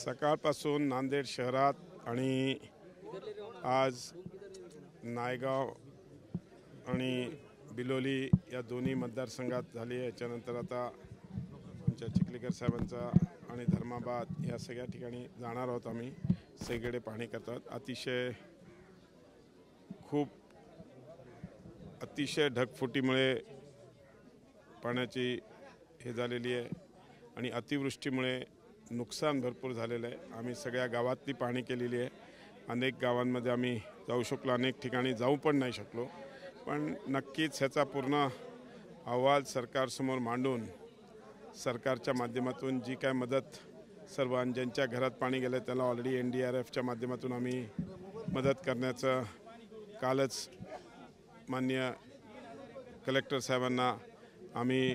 सकाळपासून नांदेड शहरात आणि आज नायगाव आणि बिलोली या दोन्ही मतदारसंघात झाली आहे। याच्यानंतर आता आमच्या चिखलीकर साहेबांचा आणि धर्माबाद या सगळ्या ठिकाणी जाणार आहोत। आम्ही सगळीकडे पाहणी करतात। अतिशय ढगफुटीमुळे पाण्याची हे झालेली आहे आणि अतिवृष्टीमुळे नुकसान भरपूर झालेलं आहे। आम्ही सगळ्या गावातली पाहणी केलेली आहे। अनेक गावांमध्ये आम्ही जाऊ शकलो, अनेक ठिकाणी जाऊ पण नाही शकलो, पण नक्कीच ह्याचा पूर्ण अहवाल सरकारसमोर मांडून सरकारच्या माध्यमातून जी काय मदत ज्यांच्या घरात पाणी गेलं त्याला ऑलरेडी NDRFच्या माध्यमातून आम्ही मदत करण्याचं कालच माननीय कलेक्टर साहेबांना आम्ही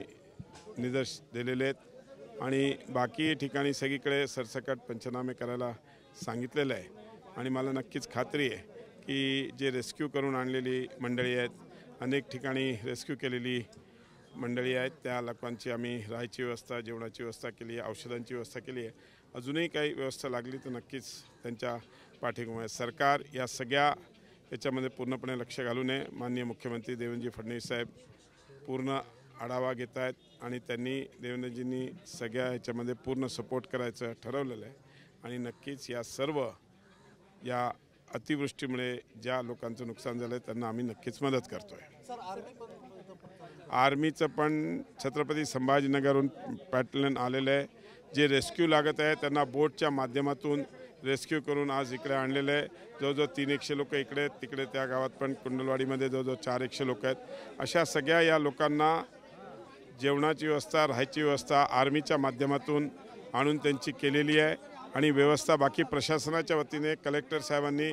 निर्देश दिलेले आहेत आणि बाकी ठिकाणी सगळीकडे सरसकट पंचनामे करायला सांगितलेलं आहे। आणि मला नक्कीच खात्री आहे की जे रेस्क्यू करून आणलेली मंडळी आहेत, अनेक ठिकाणी रेस्क्यू केलेली मंडळी आहेत, त्या लोकांची आम्ही राहायची व्यवस्था, जेवणाची व्यवस्था केली आहे, औषधांची व्यवस्था केली आहे। अजूनही काही व्यवस्था लागली तर नक्कीच त्यांच्या पाठीशी सरकार या सगळ्या याच्यामध्ये पूर्णपणे लक्ष घालू नये। माननीय मुख्यमंत्री देवेंद्रजी फडणवीस साहेब पूर्ण आढावा घेत आहेत आणि त्यांनी देवेंद्रजींनी सगळ्या ह्याच्यामध्ये पूर्ण सपोर्ट करायचं ठरवलेलं आहे आणि नक्कीच या अतिवृष्टीमुळे ज्या लोकांचं नुकसान झालं आहे त्यांना आम्ही नक्कीच मदत करतो आहे। आर्मीचं पण छत्रपती संभाजीनगरहून पॅट्रोलिंग आलेलं आहे। जे रेस्क्यू लागत आहे त्यांना बोटच्या माध्यमातून रेस्क्यू करून आज इकडे आणलेलं आहे। जवळजवळ 300 लोक इकडे आहेत, तिकडे त्या गावात पण कुंडलवाडीमध्ये जवळजवळ 400 लोक आहेत। अशा सगळ्या या लोकांना जेवणाची व्यवस्था, राहायची व्यवस्था आर्मीच्या माध्यमातून आणून त्यांची केलेली आहे आणि व्यवस्था बाकी प्रशासनाच्या वतीने कलेक्टर साहेबांनी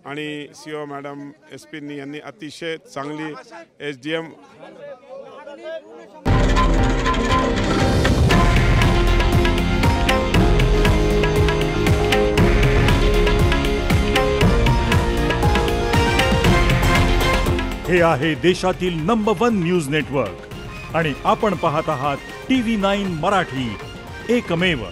आणि CO मॅडम SP यांनी अतिशय चांगली SDM हे आहे देशातील नंबर 1 न्यूज नेटवर्क आणि आपण पाहत आहात TV9 मराठी, एकमेव।